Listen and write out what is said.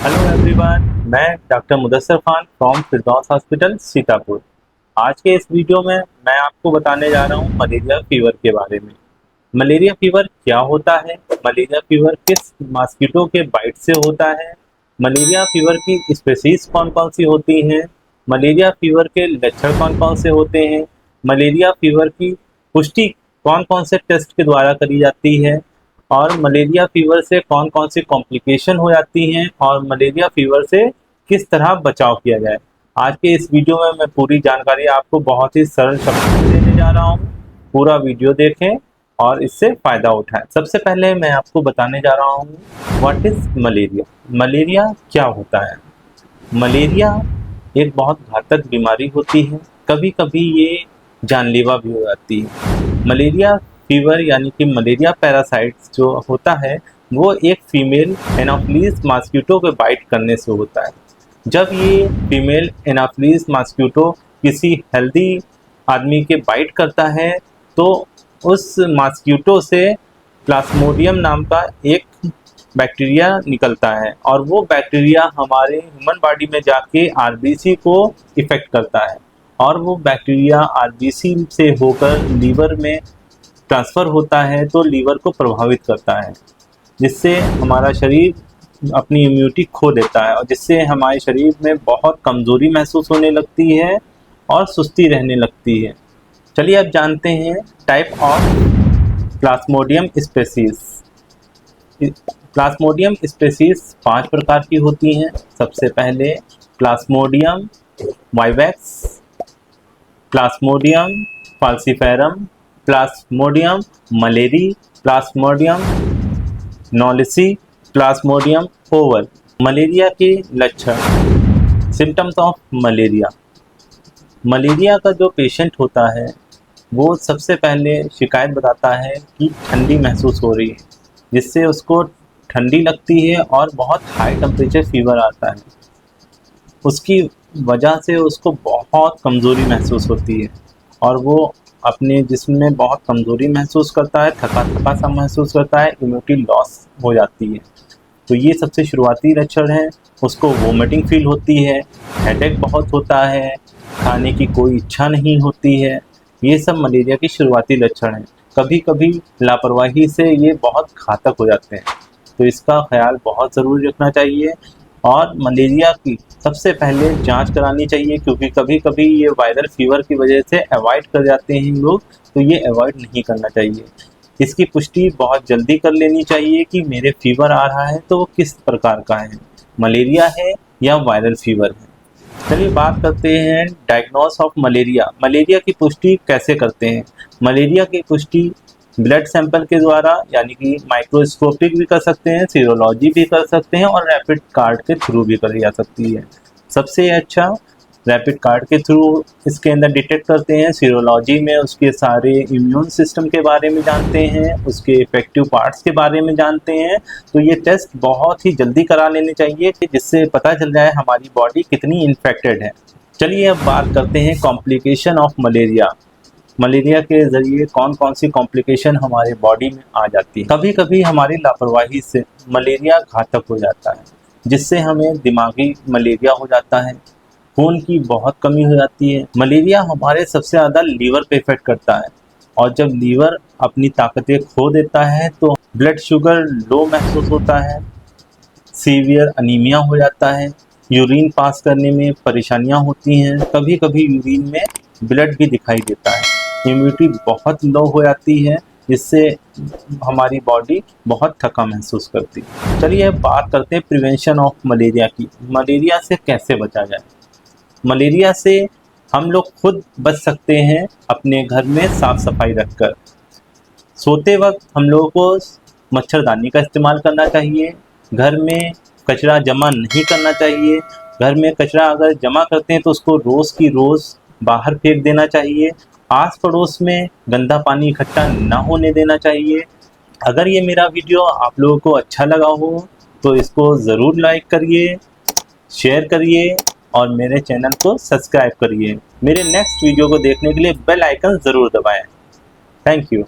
Hello everyone, मैं doctor Mudassir Khan from Firdaus hospital Sitapur. आज के इस वीडियो में मैं आपको बताने जा रहा हूँ मलेरिया फीवर के बारे में। मलेरिया फीवर क्या होता है, मलेरिया फीवर किस मॉस्किटो के बाइट से होता है, मलेरिया फीवर की स्पेसीज कौन कौन सी होती हैं, मलेरिया फीवर के लक्षण कौन कौन से होते हैं, मलेरिया फीवर की पुष्टि कौन कौन से टेस्ट के द्वारा करी जाती है, और मलेरिया फीवर से कौन कौन सी कॉम्प्लिकेशन हो जाती हैं, और मलेरिया फीवर से किस तरह बचाव किया जाए। आज के इस वीडियो में मैं पूरी जानकारी आपको बहुत ही सरल शब्दों में देने जा रहा हूँ। पूरा वीडियो देखें और इससे फ़ायदा उठाएं। सबसे पहले मैं आपको बताने जा रहा हूँ व्हाट इज़ मलेरिया। मलेरिया क्या होता है? मलेरिया एक बहुत घातक बीमारी होती है, कभी कभी ये जानलेवा भी हो जाती है। मलेरिया फीवर यानी कि मलेरिया पैरासाइट्स जो होता है वो एक फीमेल एनाफिलीज मॉस्किटो के बाइट करने से होता है। जब ये फीमेल एनाफिलीज मॉस्किटो किसी हेल्दी आदमी के बाइट करता है तो उस मॉस्किटो से प्लाज्मोडियम नाम का एक बैक्टीरिया निकलता है और वो बैक्टीरिया हमारे ह्यूमन बॉडी में जाके आरबीसी को इफेक्ट करता है और वो बैक्टीरिया आरबीसी से होकर लीवर में ट्रांसफ़र होता है तो लीवर को प्रभावित करता है, जिससे हमारा शरीर अपनी इम्यूनिटी खो देता है और जिससे हमारे शरीर में बहुत कमज़ोरी महसूस होने लगती है और सुस्ती रहने लगती है। चलिए अब जानते हैं type of plasmodium species. Plasmodium species 5 प्रकार की होती हैं। सबसे पहले plasmodium vivax, plasmodium falciparum, plasmodium malariae, plasmodium knowlesi, plasmodium ovale. Malaria के लक्षण, सिम्टम्स ऑफ मलेरिया। मलेरिया का जो पेशेंट होता है वो सबसे पहले शिकायत बताता है कि ठंडी महसूस हो रही है, जिससे उसको ठंडी लगती है और बहुत हाई टेम्परेचर फीवर आता है। उसकी वजह से उसको बहुत कमज़ोरी महसूस होती है और वो अपने जिस्म में बहुत कमज़ोरी महसूस करता है, थका थका सा महसूस करता है, इम्यूनिटी लॉस हो जाती है। तो ये सबसे शुरुआती लक्षण है। उसको वोमिटिंग फील होती है, हेडेक बहुत होता है, खाने की कोई इच्छा नहीं होती है। ये सब मलेरिया की शुरुआती लक्षण हैं। कभी कभी लापरवाही से ये बहुत घातक हो जाते हैं, तो इसका ख्याल बहुत ज़रूरी रखना चाहिए। और मलेरिया की सबसे पहले जांच करानी चाहिए, क्योंकि कभी कभी ये वायरल फीवर की वजह से अवॉइड कर जाते हैं लोग, तो ये अवॉइड नहीं करना चाहिए। इसकी पुष्टि बहुत जल्दी कर लेनी चाहिए कि मेरे फीवर आ रहा है तो वो किस प्रकार का है, मलेरिया है या वायरल फीवर है। चलिए बात करते हैं डायग्नोस ऑफ मलेरिया। मलेरिया की पुष्टि कैसे करते हैं? मलेरिया की पुष्टि ब्लड सैंपल के द्वारा यानी कि माइक्रोस्कोपिक भी कर सकते हैं, सीरोलॉजी भी कर सकते हैं और रैपिड कार्ड के थ्रू भी करी जा सकती है। सबसे अच्छा रैपिड कार्ड के थ्रू इसके अंदर डिटेक्ट करते हैं। सीरोलॉजी में उसके सारे इम्यून सिस्टम के बारे में जानते हैं, उसके इफेक्टिव पार्ट्स के बारे में जानते हैं। तो ये टेस्ट बहुत ही जल्दी करा लेने चाहिए कि जिससे पता चल जाए हमारी बॉडी कितनी इन्फेक्टेड है। चलिए अब बात करते हैं कॉम्प्लिकेशन ऑफ मलेरिया। मलेरिया के ज़रिए कौन कौन सी कॉम्प्लिकेशन हमारे बॉडी में आ जाती है। कभी कभी हमारी लापरवाही से मलेरिया घातक हो जाता है, जिससे हमें दिमागी मलेरिया हो जाता है, खून की बहुत कमी हो जाती है। मलेरिया हमारे सबसे ज़्यादा लीवर पे इफेक्ट करता है और जब लीवर अपनी ताकतें खो देता है तो ब्लड शुगर लो महसूस होता है, सीवियर अनीमिया हो जाता है, यूरिन पास करने में परेशानियां होती हैं, कभी कभी यूरिन में ब्लड भी दिखाई देता है, इम्यूनिटी बहुत लो हो जाती है, जिससे हमारी बॉडी बहुत थका महसूस करती है। चलिए अब बात करते हैं प्रिवेंशन ऑफ मलेरिया की। मलेरिया से कैसे बचा जाए? मलेरिया से हम लोग खुद बच सकते हैं अपने घर में साफ सफाई रखकर। सोते वक्त हम लोगों को मच्छरदानी का इस्तेमाल करना चाहिए। घर में कचरा जमा नहीं करना चाहिए। घर में कचरा अगर जमा करते हैं तो उसको रोज़ की रोज़ बाहर फेंक देना चाहिए। आस पड़ोस में गंदा पानी इकट्ठा ना होने देना चाहिए। अगर ये मेरा वीडियो आप लोगों को अच्छा लगा हो तो इसको ज़रूर लाइक करिए, शेयर करिए और मेरे चैनल को सब्सक्राइब करिए। मेरे नेक्स्ट वीडियो को देखने के लिए बेल आइकन ज़रूर दबाएं। Thank you.